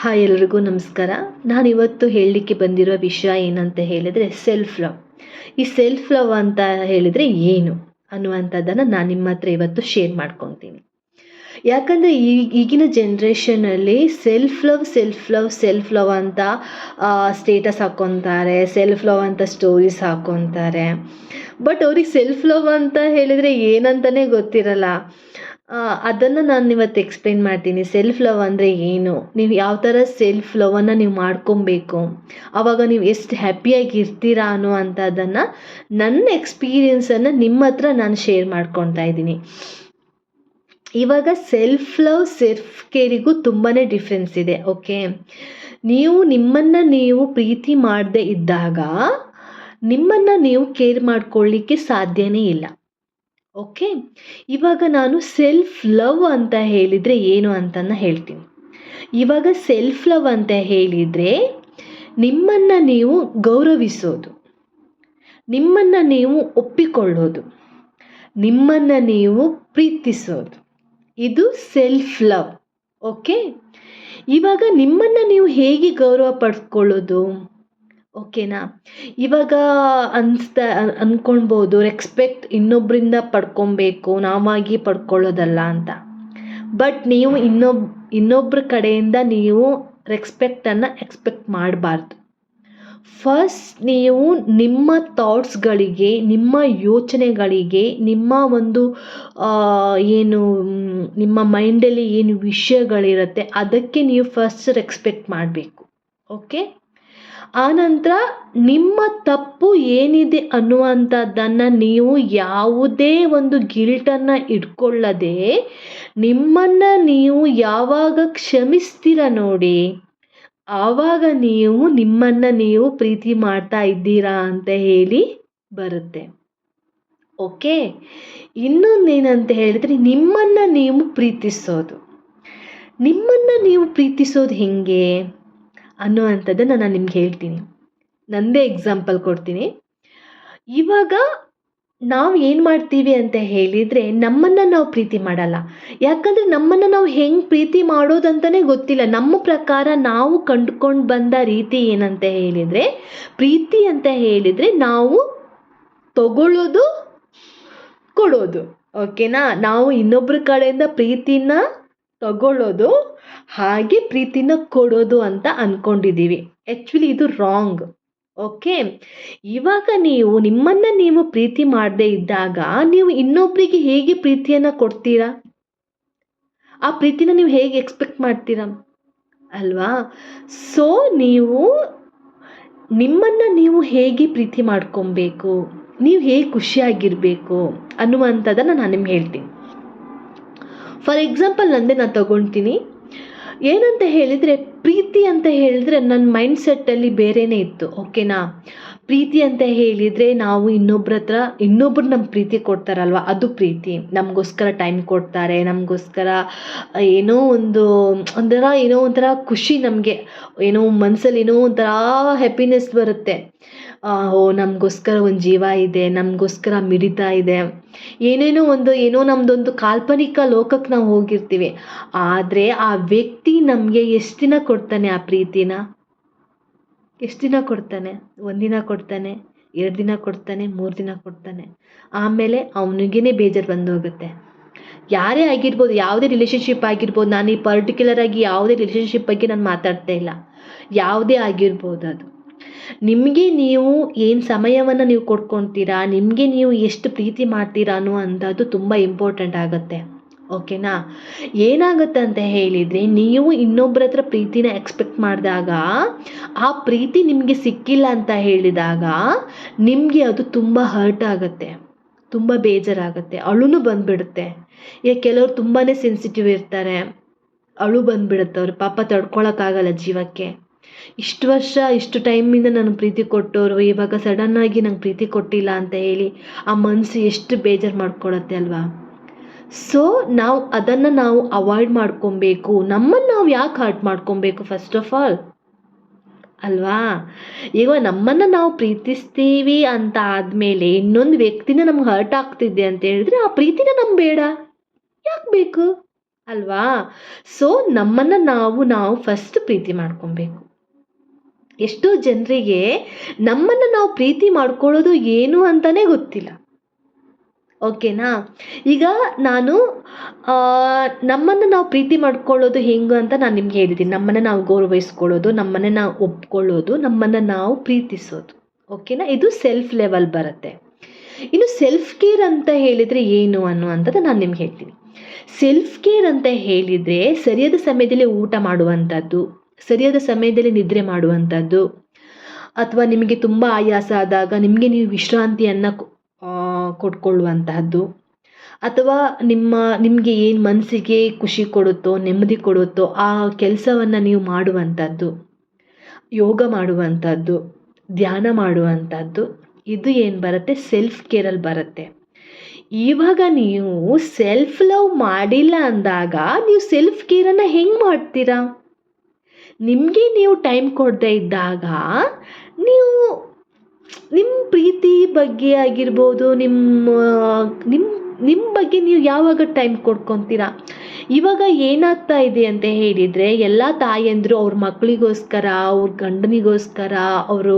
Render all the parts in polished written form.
Hi ಎಲ್ರಿಗೂ ನಮಸ್ಕಾರ. ನಾನಿವತ್ತು ಹೇಳಲಿಕ್ಕೆ ಬಂದಿರೋ ವಿಷಯ ಏನಂತ ಹೇಳಿದರೆ ಸೆಲ್ಫ್ ಲವ್. ಈ ಸೆಲ್ಫ್ ಲವ್ ಅಂತ ಹೇಳಿದರೆ ಏನು ಅನ್ನುವಂಥದ್ದನ್ನು ನಾನು ನಿಮ್ಮ ಹತ್ರ ಇವತ್ತು ಶೇರ್ ಮಾಡ್ಕೊತೀನಿ. ಯಾಕಂದರೆ ಈಗಿನ ಜನ್ರೇಷನಲ್ಲಿ self love self love self love ಅಂತ ಸ್ಟೇಟಸ್ ಹಾಕ್ಕೊತಾರೆ, ಸೆಲ್ಫ್ ಲವ್ ಅಂತ ಸ್ಟೋರೀಸ್ ಹಾಕ್ಕೊತಾರೆ. ಬಟ್ ಅವ್ರಿಗೆ ಸೆಲ್ಫ್ ಲವ್ ಅಂತ ಹೇಳಿದರೆ ಏನಂತಲೇ ಗೊತ್ತಿರಲ್ಲ. ಅದನ್ನು ನಾನು ಇವತ್ತು ಎಕ್ಸ್ಪ್ಲೇನ್ ಮಾಡ್ತೀನಿ. ಸೆಲ್ಫ್ ಲವ್ ಅಂದರೆ ಏನು, ನೀವು ಯಾವ ಥರ ಸೆಲ್ಫ್ ಲವನ್ನು ನೀವು ಮಾಡ್ಕೊಬೇಕು, ಆವಾಗ ನೀವು ಎಷ್ಟು ಹ್ಯಾಪಿಯಾಗಿ ಇರ್ತೀರಾ ಅನ್ನುವಂಥದ್ದನ್ನು ನನ್ನ ಎಕ್ಸ್ಪೀರಿಯನ್ಸನ್ನು ನಿಮ್ಮ ಹತ್ರ ನಾನು ಶೇರ್ ಮಾಡ್ಕೊತಾ ಇದ್ದೀನಿ. ಇವಾಗ ಸೆಲ್ಫ್ ಲವ್ ಸೆಲ್ಫ್ ಕೇರಿಗೂ ತುಂಬಾ ಡಿಫ್ರೆನ್ಸ್ ಇದೆ. ಓಕೆ, ನೀವು ನಿಮ್ಮನ್ನು ನೀವು ಪ್ರೀತಿ ಮಾಡದೇ ಇದ್ದಾಗ ನಿಮ್ಮನ್ನು ನೀವು ಕೇರ್ ಮಾಡ್ಕೊಳ್ಳಿಕ್ಕೆ ಸಾಧ್ಯನೇ ಇಲ್ಲ. ಓಕೆ, ಇವಾಗ ನಾನು ಸೆಲ್ಫ್ ಲವ್ ಅಂತ ಹೇಳಿದರೆ ಏನು ಅಂತನ ಹೇಳ್ತೀನಿ. ಇವಾಗ ಸೆಲ್ಫ್ ಲವ್ ಅಂತ ಹೇಳಿದರೆ ನಿಮ್ಮನ್ನು ನೀವು ಗೌರವಿಸೋದು, ನಿಮ್ಮನ್ನು ನೀವು ಒಪ್ಪಿಕೊಳ್ಳೋದು, ನಿಮ್ಮನ್ನು ನೀವು ಪ್ರೀತಿಸೋದು, ಇದು ಸೆಲ್ಫ್ ಲವ್. ಓಕೆ, ಇವಾಗ ನಿಮ್ಮನ್ನು ನೀವು ಹೇಗೆ ಗೌರವ ಪಡ್ಕೊಳ್ಳೋದು? ಓಕೆನಾ, ಇವಾಗ ಅಂದ್ಕೊಳ್ಬೋದು ರೆಸ್ಪೆಕ್ಟ್ ಇನ್ನೊಬ್ಬರಿಂದ ಪಡ್ಕೊಬೇಕು, ನಾವಾಗಿ ಪಡ್ಕೊಳ್ಳೋದಲ್ಲ ಅಂತ. ಬಟ್ ನೀವು ಇನ್ನೊಬ್ಬರ ಕಡೆಯಿಂದ ನೀವು ರೆಸ್ಪೆಕ್ಟನ್ನು ಎಕ್ಸ್ಪೆಕ್ಟ್ ಮಾಡಬಾರ್ದು. ಫಸ್ಟ್ ನೀವು ನಿಮ್ಮ ಥಾಟ್ಸ್ಗಳಿಗೆ, ನಿಮ್ಮ ಯೋಚನೆಗಳಿಗೆ, ನಿಮ್ಮ ಒಂದು ಏನು ನಿಮ್ಮ ಮೈಂಡಲ್ಲಿ ಏನು ವಿಷಯಗಳಿರುತ್ತೆ ಅದಕ್ಕೆ ನೀವು ಫಸ್ಟ್ ರೆಸ್ಪೆಕ್ಟ್ ಮಾಡಬೇಕು. ಓಕೆ, ಆನಂತರ ನಿಮ್ಮ ತಪ್ಪು ಏನಿದೆ ಅನ್ನುವಂಥದ್ದನ್ನು ನೀವು ಯಾವುದೇ ಒಂದು ಗಿಲ್ಟನ್ನು ಇಟ್ಕೊಳ್ಳದೆ ನಿಮ್ಮನ್ನು ನೀವು ಯಾವಾಗ ಕ್ಷಮಿಸ್ತೀರ ನೋಡಿ, ಆವಾಗ ನೀವು ನಿಮ್ಮನ್ನು ನೀವು ಪ್ರೀತಿ ಮಾಡ್ತಾ ಇದ್ದೀರಾ ಅಂತ ಹೇಳಿ ಬರುತ್ತೆ. ಓಕೆ, ಇನ್ನೊಂದೇನಂತ ಹೇಳಿದ್ರೆ ನಿಮ್ಮನ್ನು ನೀವು ಪ್ರೀತಿಸೋದು. ನಿಮ್ಮನ್ನು ನೀವು ಪ್ರೀತಿಸೋದು ಹೇಗೆ ಅನ್ನುವಂಥದ್ದನ್ನು ನಾನು ನಿಮ್ಗೆ ಹೇಳ್ತೀನಿ. ನನ್ನದೇ ಎಕ್ಸಾಂಪಲ್ ಕೊಡ್ತೀನಿ. ಇವಾಗ ನಾವು ಏನು ಮಾಡ್ತೀವಿ ಅಂತ ಹೇಳಿದರೆ ನಮ್ಮನ್ನು ನಾವು ಪ್ರೀತಿ ಮಾಡಲ್ಲ. ಯಾಕಂದರೆ ನಮ್ಮನ್ನು ನಾವು ಹೆಂಗೆ ಪ್ರೀತಿ ಮಾಡೋದಂತಲೇ ಗೊತ್ತಿಲ್ಲ. ನಮ್ಮ ಪ್ರಕಾರ ನಾವು ಕಂಡುಕೊಂಡು ಬಂದ ರೀತಿ ಏನಂತ ಹೇಳಿದರೆ, ಪ್ರೀತಿ ಅಂತ ಹೇಳಿದರೆ ನಾವು ತಗೊಳ್ಳೋದು, ಕೊಡೋದು. ಓಕೆನಾ, ನಾವು ಇನ್ನೊಬ್ಬರ ಕಡೆಯಿಂದ ಪ್ರೀತಿನ ತಗೊಳ್ಳೋದು, ಹಾಗೆ ಪ್ರೀತಿನ ಕೊಡೋದು ಅಂತ ಅಂದ್ಕೊಂಡಿದ್ದೀವಿ. ಆ್ಯಕ್ಚುಲಿ ಇದು ರಾಂಗ್. ಓಕೆ, ಇವಾಗ ನೀವು ನಿಮ್ಮನ್ನು ನೀವು ಪ್ರೀತಿ ಮಾಡದೇ ಇದ್ದಾಗ ನೀವು ಇನ್ನೊಬ್ಬರಿಗೆ ಹೇಗೆ ಪ್ರೀತಿಯನ್ನು ಕೊಡ್ತೀರಾ? ಆ ಪ್ರೀತಿನ ನೀವು ಹೇಗೆ ಎಕ್ಸ್ಪೆಕ್ಟ್ ಮಾಡ್ತೀರಾ ಅಲ್ವಾ? ಸೊ ನೀವು ನಿಮ್ಮನ್ನು ನೀವು ಹೇಗೆ ಪ್ರೀತಿ ಮಾಡ್ಕೊಬೇಕು, ನೀವು ಹೇಗೆ ಖುಷಿಯಾಗಿರಬೇಕು ಅನ್ನುವಂಥದ್ದನ್ನು ನಾನು ನಿಮ್ಗೆ ಹೇಳ್ತೀನಿ. ಫಾರ್ ಎಕ್ಸಾಂಪಲ್ ನಾನು ತಗೊಳ್ತೀನಿ. ಏನಂತ ಹೇಳಿದರೆ, ಪ್ರೀತಿ ಅಂತ ಹೇಳಿದರೆ ನನ್ನ ಮೈಂಡ್ ಸೆಟ್ಟಲ್ಲಿ ಬೇರೆಯೇ ಇತ್ತು. ಓಕೆನಾ, ಪ್ರೀತಿ ಅಂತ ಹೇಳಿದರೆ ನಾವು ಇನ್ನೊಬ್ರು ನಮ್ಗೆ ಪ್ರೀತಿ ಕೊಡ್ತಾರಲ್ವ, ಅದು ಪ್ರೀತಿ. ನಮಗೋಸ್ಕರ ಟೈಮ್ ಕೊಡ್ತಾರೆ, ನಮಗೋಸ್ಕರ ಏನೋ ಒಂಥರ ಖುಷಿ, ನಮಗೆ ಏನೋ ಮನಸ್ಸಲ್ಲಿ ಏನೋ ಒಂಥರ ಹ್ಯಾಪಿನೆಸ್ ಬರುತ್ತೆ. ನಮಗೋಸ್ಕರ ಒಂದು ಜೀವ ಇದೆ, ನಮಗೋಸ್ಕರ ಮಿಡಿತಾ ಇದೆ, ಏನೋ ನಮ್ಮದೊಂದು ಕಾಲ್ಪನಿಕ ಲೋಕಕ್ಕೆ ನಾವು ಹೋಗಿರ್ತೀವಿ. ಆದರೆ ಆ ವ್ಯಕ್ತಿ ನಮಗೆ ಎಷ್ಟು ದಿನ ಕೊಡ್ತಾನೆ ಆ ಪ್ರೀತಿನ? ಎಷ್ಟು ದಿನ ಕೊಡ್ತಾನೆ? 1 ದಿನ ಕೊಡ್ತಾನೆ, 2 ದಿನ ಕೊಡ್ತಾನೆ, 3 ದಿನ ಕೊಡ್ತಾನೆ. ಆಮೇಲೆ ಅವನಿಗೇ ಬೇಜಾರು ಬಂದು ಹೋಗುತ್ತೆ. ಯಾರೇ ಆಗಿರ್ಬೋದು, ಯಾವುದೇ ರಿಲೇಷನ್ಶಿಪ್ ಆಗಿರ್ಬೋದು, ನಾನು ಈ ಪರ್ಟಿಕ್ಯುಲರ್ ಆಗಿ ಯಾವುದೇ ರಿಲೇಷನ್ಶಿಪ್ ಬಗ್ಗೆ ನಾನು ಮಾತಾಡ್ತಾ ಇಲ್ಲ, ಯಾವುದೇ ಆಗಿರ್ಬೋದು ಅದು. ನಿಮಗೆ ನೀವು ಏನು ಸಮಯವನ್ನು ನೀವು ಕೊಡ್ಕೊತೀರಾ, ನಿಮಗೆ ನೀವು ಎಷ್ಟು ಪ್ರೀತಿ ಮಾಡ್ತೀರಾ ಅನ್ನುವಂಥದ್ದು ತುಂಬ ಇಂಪಾರ್ಟೆಂಟ್ ಆಗುತ್ತೆ. ಓಕೆನಾ, ಏನಾಗುತ್ತೆ ಅಂತ ಹೇಳಿದರೆ, ನೀವು ಇನ್ನೊಬ್ಬರ ಹತ್ರ ಪ್ರೀತಿನ ಎಕ್ಸ್ಪೆಕ್ಟ್ ಮಾಡಿದಾಗ ಆ ಪ್ರೀತಿ ನಿಮಗೆ ಸಿಕ್ಕಿಲ್ಲ ಅಂತ ಹೇಳಿದಾಗ ನಿಮಗೆ ಅದು ತುಂಬ ಹರ್ಟ್ ಆಗುತ್ತೆ, ತುಂಬ ಬೇಜಾರಾಗುತ್ತೆ, ಅಳುನು ಬಂದುಬಿಡುತ್ತೆ. ಕೆಲವರು ತುಂಬಾ ಸೆನ್ಸಿಟಿವ್ ಇರ್ತಾರೆ, ಅಳು ಬಂದುಬಿಡುತ್ತೆ ಅವ್ರು, ಪಾಪ ತಡ್ಕೊಳಕ್ಕಾಗಲ್ಲ ಜೀವಕ್ಕೆ. ಇಷ್ಟು ವರ್ಷ ಇಷ್ಟು ಟೈಮಿಂದ ನನಗೆ ಪ್ರೀತಿ ಕೊಟ್ಟವರು ಇವಾಗ ಸಡನ್ನಾಗಿ ನಂಗೆ ಪ್ರೀತಿ ಕೊಟ್ಟಿಲ್ಲ ಅಂತ ಹೇಳಿ ಆ ಮನಸ್ಸು ಎಷ್ಟು ಬೇಜಾರು ಮಾಡ್ಕೊಳತ್ತೆ ಅಲ್ವಾ? ಸೊ ಅದನ್ನು ನಾವು ಅವಾಯ್ಡ್ ಮಾಡ್ಕೊಬೇಕು. ನಮ್ಮನ್ನು ನಾವು ಯಾಕೆ ಹರ್ಟ್ ಮಾಡ್ಕೊಬೇಕು ಫಸ್ಟ್ ಆಫ್ ಆಲ್ ಅಲ್ವಾ? ಈಗ ನಮ್ಮನ್ನು ನಾವು ಪ್ರೀತಿಸ್ತೀವಿ ಅಂತ ಆದಮೇಲೆ ಇನ್ನೊಂದು ವ್ಯಕ್ತಿನ ನಮ್ಗೆ ಹರ್ಟ್ ಆಗ್ತಿದೆ ಅಂತ ಹೇಳಿದ್ರೆ ಆ ಪ್ರೀತಿನ ನಮ್ಗೆ ಬೇಡ, ಯಾಕೆ ಬೇಕು ಅಲ್ವಾ? ಸೊ ನಮ್ಮನ್ನು ನಾವು ಫಸ್ಟ್ ಪ್ರೀತಿ ಮಾಡ್ಕೊಬೇಕು. ಎಷ್ಟೋ ಜನರಿಗೆ ನಮ್ಮನ್ನು ನಾವು ಪ್ರೀತಿ ಮಾಡ್ಕೊಳ್ಳೋದು ಏನು ಅಂತಲೇ ಗೊತ್ತಿಲ್ಲ. ಓಕೆನಾ? ಈಗ ನಾನು ನಮ್ಮನ್ನು ನಾವು ಪ್ರೀತಿ ಮಾಡ್ಕೊಳ್ಳೋದು ಹೆಂಗೆ ಅಂತ ನಾನು ನಿಮ್ಗೆ ಹೇಳಿದ್ದೀನಿ. ನಮ್ಮನ್ನು ನಾವು ಗೌರವಿಸ್ಕೊಳ್ಳೋದು, ನಮ್ಮನ್ನು ನಾವು ಒಪ್ಕೊಳ್ಳೋದು, ನಮ್ಮನ್ನು ನಾವು ಪ್ರೀತಿಸೋದು. ಓಕೆನಾ? ಇದು ಸೆಲ್ಫ್ ಲೆವೆಲ್ ಬರುತ್ತೆ. ಇನ್ನು ಸೆಲ್ಫ್ ಕೇರ್ ಅಂತ ಹೇಳಿದರೆ ಏನು ಅನ್ನುವಂಥದ್ದು ನಾನು ನಿಮ್ಗೆ ಹೇಳ್ತೀನಿ. ಸೆಲ್ಫ್ ಕೇರ್ ಅಂತ ಹೇಳಿದರೆ ಸರಿಯಾದ ಸಮಯದಲ್ಲಿ ಊಟ ಮಾಡುವಂಥದ್ದು, ಸರಿಯಾದ ಸಮಯದಲ್ಲಿ ನಿದ್ರೆ ಮಾಡುವಂಥದ್ದು, ಅಥವಾ ನಿಮಗೆ ತುಂಬ ಆಯಾಸ ಆದಾಗ ನಿಮಗೆ ನೀವು ವಿಶ್ರಾಂತಿಯನ್ನು ಕೊಟ್ಕೊಳ್ಳುವಂತಹದ್ದು, ಅಥವಾ ನಿಮಗೆ ಏನು ಮನಸ್ಸಿಗೆ ಖುಷಿ ಕೊಡುತ್ತೋ, ನೆಮ್ಮದಿ ಕೊಡುತ್ತೋ ಆ ಕೆಲಸವನ್ನು ನೀವು ಮಾಡುವಂಥದ್ದು, ಯೋಗ ಮಾಡುವಂಥದ್ದು, ಧ್ಯಾನ ಮಾಡುವಂಥದ್ದು, ಇದು ಏನು ಬರುತ್ತೆ, ಸೆಲ್ಫ್ ಕೇರಲ್ಲಿ ಬರುತ್ತೆ. ಇವಾಗ ನೀವು ಸೆಲ್ಫ್ ಲವ್ ಮಾಡಿಲ್ಲ ಅಂದಾಗ ನೀವು ಸೆಲ್ಫ್ ಕೇರನ್ನು ಹೆಂಗೆ ಮಾಡ್ತೀರಾ? ನಿಮಗೆ ನೀವು ಟೈಮ್ ಕೊಡದೇ ಇದ್ದಾಗ ನೀವು ನಿಮ್ಮ ಪ್ರೀತಿ ಬಗ್ಗೆ ಆಗಿರ್ಬೋದು, ನಿಮ್ಮ ನಿಮ್ಮ ನಿಮ್ಮ ಬಗ್ಗೆ ನೀವು ಯಾವಾಗ ಟೈಮ್ ಕೊಡ್ಕೊತೀರಾ? ಇವಾಗ ಏನಾಗ್ತಾ ಇದೆ ಅಂತ ಹೇಳಿದರೆ, ಎಲ್ಲ ತಾಯಂದಿರು ಅವ್ರ ಮಕ್ಕಳಿಗೋಸ್ಕರ, ಅವ್ರ ಗಂಡನಿಗೋಸ್ಕರ, ಅವರು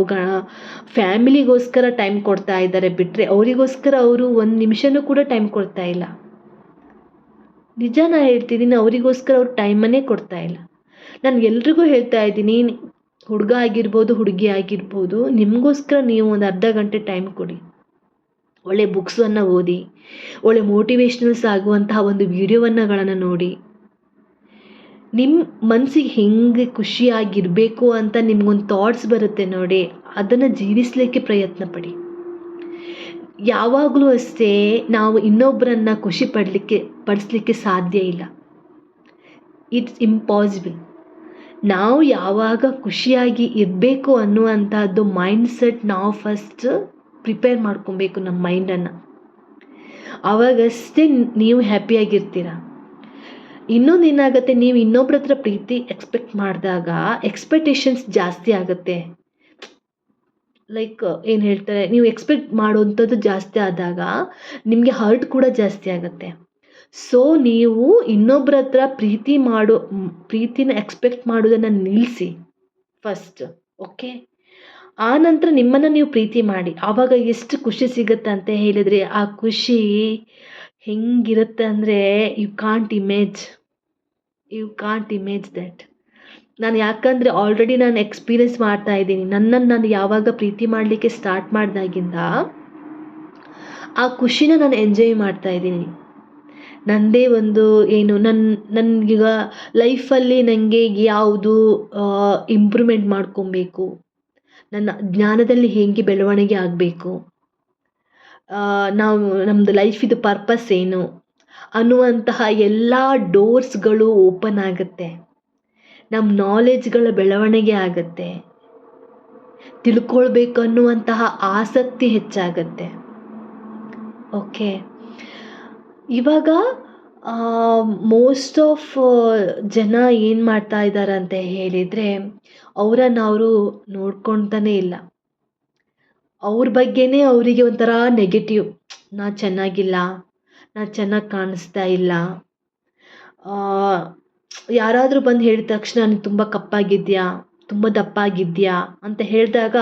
ಫ್ಯಾಮಿಲಿಗೋಸ್ಕರ ಟೈಮ್ ಕೊಡ್ತಾ ಇದ್ದಾರೆ ಬಿಟ್ಟರೆ ಅವರಿಗೋಸ್ಕರ ಅವರು ಒಂದು ನಿಮಿಷನೂ ಕೂಡ ಟೈಮ್ ಕೊಡ್ತಾ ಇಲ್ಲ. ನಿಜ ನಾನು ಹೇಳ್ತಿದ್ದೀನಿ, ಅವರಿಗೋಸ್ಕರ ಅವ್ರು ಟೈಮನ್ನೇ ಕೊಡ್ತಾ ಇಲ್ಲ. ನಾನು ಎಲ್ರಿಗೂ ಹೇಳ್ತಾ ಇದ್ದೀನಿ, ಹುಡುಗ ಆಗಿರ್ಬೋದು, ಹುಡುಗಿ ಆಗಿರ್ಬೋದು, ನಿಮಗೋಸ್ಕರ ನೀವು ಒಂದು ಅರ್ಧ ಗಂಟೆ ಟೈಮ್ ಕೊಡಿ. ಒಳ್ಳೆ ಬುಕ್ಸನ್ನು ಓದಿ, ಒಳ್ಳೆ ಮೋಟಿವೇಶ್ನಲ್ಸ್ ಆಗುವಂತಹ ಒಂದು ವಿಡಿಯೋಗಳನ್ನು ನೋಡಿ. ನಿಮ್ಮ ಮನಸ್ಸಿಗೆ ಹೆಂಗೆ ಖುಷಿಯಾಗಿರಬೇಕು ಅಂತ ನಿಮ್ಗೊಂದು ಥಾಟ್ಸ್ ಬರುತ್ತೆ ನೋಡಿ, ಅದನ್ನು ಜೀವಿಸಲಿಕ್ಕೆ ಪ್ರಯತ್ನ ಪಡಿ. ಯಾವಾಗಲೂ ಅಷ್ಟೇ ನಾವು ಇನ್ನೊಬ್ಬರನ್ನು ಖುಷಿ ಪಡಿಸ್ಲಿಕ್ಕೆ ಸಾಧ್ಯ ಇಲ್ಲ. It's impossible. ನಾವು ಯಾವಾಗ ಖುಷಿಯಾಗಿ ಇರಬೇಕು ಅನ್ನುವಂಥದ್ದು ಮೈಂಡ್ಸೆಟ್ ನಾವು ಫಸ್ಟ್ ಪ್ರಿಪೇರ್ ಮಾಡ್ಕೊಬೇಕು ನಮ್ಮ ಮೈಂಡನ್ನು. ಆವಾಗಷ್ಟೇ ನೀವು ಹ್ಯಾಪಿಯಾಗಿರ್ತೀರ. ಇನ್ನೊಂದು ಏನಾಗುತ್ತೆ, ನೀವು ಇನ್ನೊಬ್ರ ಹತ್ರ ಪ್ರೀತಿ ಎಕ್ಸ್ಪೆಕ್ಟ್ ಮಾಡಿದಾಗ ಎಕ್ಸ್ಪೆಕ್ಟೇಷನ್ಸ್ ಜಾಸ್ತಿ ಆಗುತ್ತೆ. ಲೈಕ್ ಏನು ಹೇಳ್ತಾರೆ, ನೀವು ಎಕ್ಸ್ಪೆಕ್ಟ್ ಮಾಡುವಂಥದ್ದು ಜಾಸ್ತಿ ಆದಾಗ ನಿಮಗೆ ಹರ್ಟ್ ಕೂಡ ಜಾಸ್ತಿ ಆಗುತ್ತೆ. ಸೊ ನೀವು ಇನ್ನೊಬ್ಬರ ಹತ್ರ ಪ್ರೀತಿನ ಎಕ್ಸ್ಪೆಕ್ಟ್ ಮಾಡೋದನ್ನು ನಿಲ್ಲಿಸಿ ಫಸ್ಟ್. ಓಕೆ, ಆ ನಂತರ ನಿಮ್ಮನ್ನು ನೀವು ಪ್ರೀತಿ ಮಾಡಿ. ಆವಾಗ ಎಷ್ಟು ಖುಷಿ ಸಿಗುತ್ತೆ ಅಂತ ಹೇಳಿದರೆ, ಆ ಖುಷಿ ಹೆಂಗಿರುತ್ತೆ ಅಂದರೆ ಯು ಕಾಂಟ್ ಇಮೇಜ್ ದಟ್. ನಾನು ಯಾಕಂದರೆ ಆಲ್ರೆಡಿ ನಾನು ಎಕ್ಸ್ಪೀರಿಯೆನ್ಸ್ ಮಾಡ್ತಾ ಇದ್ದೀನಿ. ನನ್ನನ್ನು ನಾನು ಯಾವಾಗ ಪ್ರೀತಿ ಮಾಡಲಿಕ್ಕೆ ಸ್ಟಾರ್ಟ್ ಮಾಡಿದಾಗಿಂದ ಆ ಖುಷಿನ ನಾನು ಎಂಜಾಯ್ ಮಾಡ್ತಾ ಇದ್ದೀನಿ. ನನ್ನದೇ ಒಂದು ಏನು ನನಗೀಗ ಲೈಫಲ್ಲಿ ನನಗೆ ಯಾವುದು ಇಂಪ್ರೂವ್ಮೆಂಟ್ ಮಾಡ್ಕೊಬೇಕು, ನನ್ನ ಜ್ಞಾನದಲ್ಲಿ ಹೇಗೆ ಬೆಳವಣಿಗೆ ಆಗಬೇಕು, ನಮ್ಮದು ಲೈಫಿದು ಪರ್ಪಸ್ ಏನು ಅನ್ನುವಂತಹ ಎಲ್ಲ ಡೋರ್ಸ್ಗಳು ಓಪನ್ ಆಗುತ್ತೆ. ನಮ್ಮ ನಾಲೆಡ್ಜ್ಗಳ ಬೆಳವಣಿಗೆ ಆಗುತ್ತೆ. ತಿಳ್ಕೊಳ್ಬೇಕು ಅನ್ನುವಂತಹ ಆಸಕ್ತಿ ಹೆಚ್ಚಾಗತ್ತೆ. ಓಕೆ, ಇವಾಗ ಮೋಸ್ಟ್ ಆಫ್ ಜನ ಏನು ಮಾಡ್ತಾ ಇದ್ದಾರೆ ಅಂತ ಹೇಳಿದರೆ, ಅವರನ್ನು ಅವರು ನೋಡ್ಕೊತಾನೇ ಇಲ್ಲ. ಅವ್ರ ಬಗ್ಗೆನೇ ಅವರಿಗೆ ಒಂಥರ ನೆಗೆಟಿವ್. ನಾ ಚೆನ್ನಾಗಿಲ್ಲ, ನಾ ಚೆನ್ನಾಗಿ ಕಾಣಿಸ್ತಾ ಇಲ್ಲ. ಯಾರಾದರೂ ಬಂದು ಹೇಳಿದ ತಕ್ಷಣ ನೀನು ತುಂಬ ಕಪ್ಪಾಗಿದ್ಯಾ, ತುಂಬ ದಪ್ಪ ಆಗಿದ್ಯಾ ಅಂತ ಹೇಳಿದಾಗ,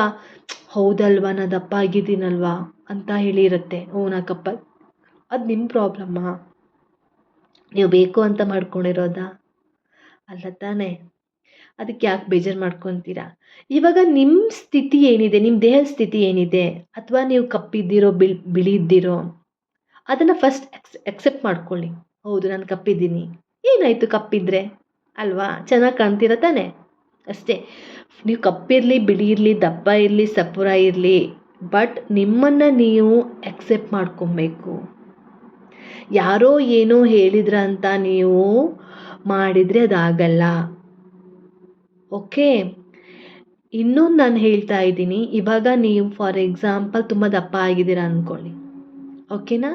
ಹೌದಲ್ವಾ ನಾ ದಪ್ಪ ಆಗಿದ್ದೀನಲ್ವಾ ಅಂತ ಹೇಳಿರುತ್ತೆ. ನಾ ಅದು ನಿಮ್ಮ ಪ್ರಾಬ್ಲಮ್ಮಾ? ನೀವು ಬೇಕು ಅಂತ ಮಾಡ್ಕೊಂಡಿರೋದಾ? ಅಲ್ಲ ತಾನೇ? ಅದಕ್ಕೆ ಯಾಕೆ ಬೇಜಾರು ಮಾಡ್ಕೊತೀರಾ? ಇವಾಗ ನಿಮ್ಮ ಸ್ಥಿತಿ ಏನಿದೆ, ನಿಮ್ಮ ದೇಹದ ಸ್ಥಿತಿ ಏನಿದೆ, ಅಥವಾ ನೀವು ಕಪ್ಪಿದ್ದೀರೋ ಬಿಳಿ ಇದ್ದೀರೋ, ಅದನ್ನು ಫಸ್ಟ್ ಎಕ್ಸೆಪ್ಟ್ ಮಾಡ್ಕೊಳ್ಳಿ. ಹೌದು, ನಾನು ಕಪ್ಪಿದ್ದೀನಿ, ಏನಾಯಿತು ಕಪ್ಪಿದ್ರೆ ಅಲ್ವಾ? ಚೆನ್ನಾಗಿ ಕಾಣ್ತೀರ ತಾನೇ? ಅಷ್ಟೇ. ನೀವು ಕಪ್ಪಿರಲಿ, ಬಿಳಿ ಇರಲಿ, ದಪ್ಪ ಇರಲಿ, ಸಪುರ ಇರಲಿ, ಬಟ್ ನಿಮ್ಮನ್ನು ನೀವು ಎಕ್ಸೆಪ್ಟ್ ಮಾಡ್ಕೊಬೇಕು. ಯಾರೋ ಏನೋ ಹೇಳಿದ್ರ ಅಂತ ನೀವು ಮಾಡಿದರೆ ಅದಾಗಲ್ಲ. ಓಕೆ, ಇನ್ನೊಂದು ನಾನು ಹೇಳ್ತಾ ಇದ್ದೀನಿ. ಇವಾಗ ನೀವು ಫಾರ್ ಎಕ್ಸಾಂಪಲ್ ತುಂಬ ದಪ್ಪ ಆಗಿದ್ದೀರಾ ಅಂದ್ಕೊಳ್ಳಿ. ಓಕೆನಾ?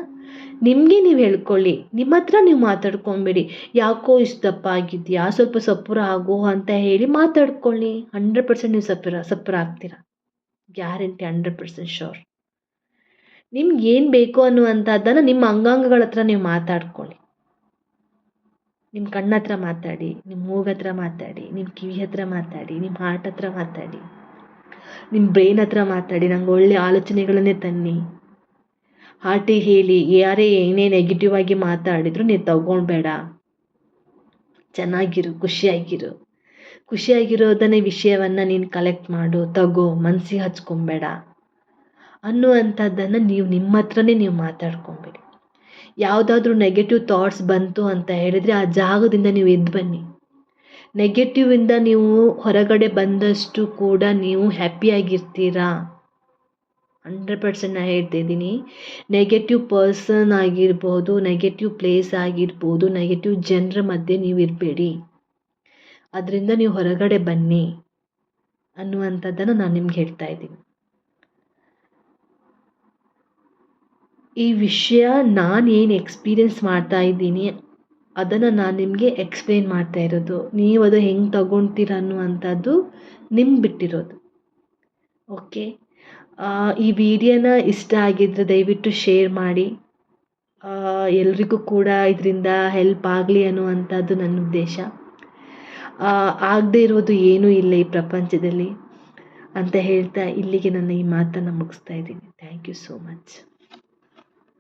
ನಿಮಗೆ ನೀವು ಹೇಳ್ಕೊಳ್ಳಿ, ನಿಮ್ಮ ಹತ್ರ ನೀವು ಮಾತಾಡ್ಕೊಂಬಿಡಿ. ಯಾಕೋ ಇಷ್ಟು ದಪ್ಪ ಆಗಿದೆಯಾ, ಸ್ವಲ್ಪ ಸಪುರ ಆಗೋ ಅಂತ ಹೇಳಿ ಮಾತಾಡ್ಕೊಳ್ಳಿ. 100% ನೀವು ಸಪುರ ಆಗ್ತೀರಾ, ಗ್ಯಾರಂಟಿ, 100% ಶೋರ್. ನಿಮ್ಗೆ ಏನು ಬೇಕು ಅನ್ನುವಂಥದ್ದನ್ನು ನಿಮ್ಮ ಅಂಗಾಂಗಗಳ ಹತ್ರ ನೀವು ಮಾತಾಡ್ಕೊಳ್ಳಿ. ನಿಮ್ಮ ಕಣ್ಣ ಹತ್ರ ಮಾತಾಡಿ, ನಿಮ್ಮ ಮೂಗು ಹತ್ರ ಮಾತಾಡಿ, ನಿಮ್ಮ ಕಿವಿ ಹತ್ರ ಮಾತಾಡಿ, ನಿಮ್ಮ ಹಾರ್ಟ್ ಹತ್ರ ಮಾತಾಡಿ, ನಿಮ್ಮ ಬ್ರೈನ್ ಹತ್ರ ಮಾತಾಡಿ. ನಂಗೆ ಒಳ್ಳೆ ಆಲೋಚನೆಗಳನ್ನೇ ತನ್ನಿ. ಹಾರ್ಟಿಗೆ ಹೇಳಿ, ಯಾರೇ ಏನೇ ನೆಗೆಟಿವ್ ಆಗಿ ಮಾತಾಡಿದ್ರು ನೀನು ತಗೊಳ್ಬೇಡ, ಚೆನ್ನಾಗಿರು, ಖುಷಿಯಾಗಿರೋದನ್ನೇ ವಿಷಯವನ್ನು ನೀನು ಕಲೆಕ್ಟ್ ಮಾಡು, ತಗೋ, ಮನಸ್ಸಿಗೆ ಹಚ್ಕೊಬೇಡ ಅನ್ನುವಂಥದ್ದನ್ನು ನೀವು ನಿಮ್ಮ ಹತ್ರನೇ ನೀವು ಮಾತಾಡ್ಕೊಬೇಡಿ. ಯಾವುದಾದ್ರೂ ನೆಗೆಟಿವ್ ಥಾಟ್ಸ್ ಬಂತು ಅಂತ ಹೇಳಿದರೆ ಆ ಜಾಗದಿಂದ ನೀವು ಎದ್ದು ಬನ್ನಿ. ನೆಗೆಟಿವಿಂದ ನೀವು ಹೊರಗಡೆ ಬಂದಷ್ಟು ಕೂಡ ನೀವು ಹ್ಯಾಪಿಯಾಗಿರ್ತೀರಾ. 100% ನಾನು ಹೇಳ್ತಿದ್ದೀನಿ. ನೆಗೆಟಿವ್ ಪರ್ಸನ್ ಆಗಿರ್ಬೋದು, ನೆಗೆಟಿವ್ ಪ್ಲೇಸ್ ಆಗಿರ್ಬೋದು, ನೆಗೆಟಿವ್ ಜನರ ಮಧ್ಯೆ ನೀವು ಇರಬೇಡಿ. ಅದರಿಂದ ನೀವು ಹೊರಗಡೆ ಬನ್ನಿ ಅನ್ನುವಂಥದ್ದನ್ನು ನಾನು ನಿಮ್ಗೆ ಹೇಳ್ತಾ ಇದ್ದೀನಿ. ಈ ವಿಷಯ ನಾನು ಏನು ಎಕ್ಸ್ಪೀರಿಯೆನ್ಸ್ ಮಾಡ್ತಾ ಇದ್ದೀನಿ ಅದನ್ನು ನಾನು ನಿಮಗೆ ಎಕ್ಸ್ಪ್ಲೇನ್ ಮಾಡ್ತಾ ಇರೋದು. ನೀವು ಅದು ಹೆಂಗೆ ತಗೊಳ್ತೀರ ಅನ್ನುವಂಥದ್ದು ನಿಮ್ಗೆ ಬಿಟ್ಟಿರೋದು. ಓಕೆ, ಈ ವಿಡಿಯೋನ ಇಷ್ಟ ಆಗಿದ್ದರೆ ದಯವಿಟ್ಟು ಶೇರ್ ಮಾಡಿ. ಎಲ್ರಿಗೂ ಕೂಡ ಇದರಿಂದ ಹೆಲ್ಪ್ ಆಗಲಿ ಅನ್ನುವಂಥದ್ದು ನನ್ನ ಉದ್ದೇಶ. ಆಗದೇ ಇರೋದು ಏನೂ ಇಲ್ಲ ಈ ಪ್ರಪಂಚದಲ್ಲಿ ಅಂತ ಹೇಳ್ತಾ ಇಲ್ಲಿಗೆ ನನ್ನ ಈ ಮಾತನ್ನು ಮುಗಿಸ್ತಾ ಇದ್ದೀನಿ. Thank you so much.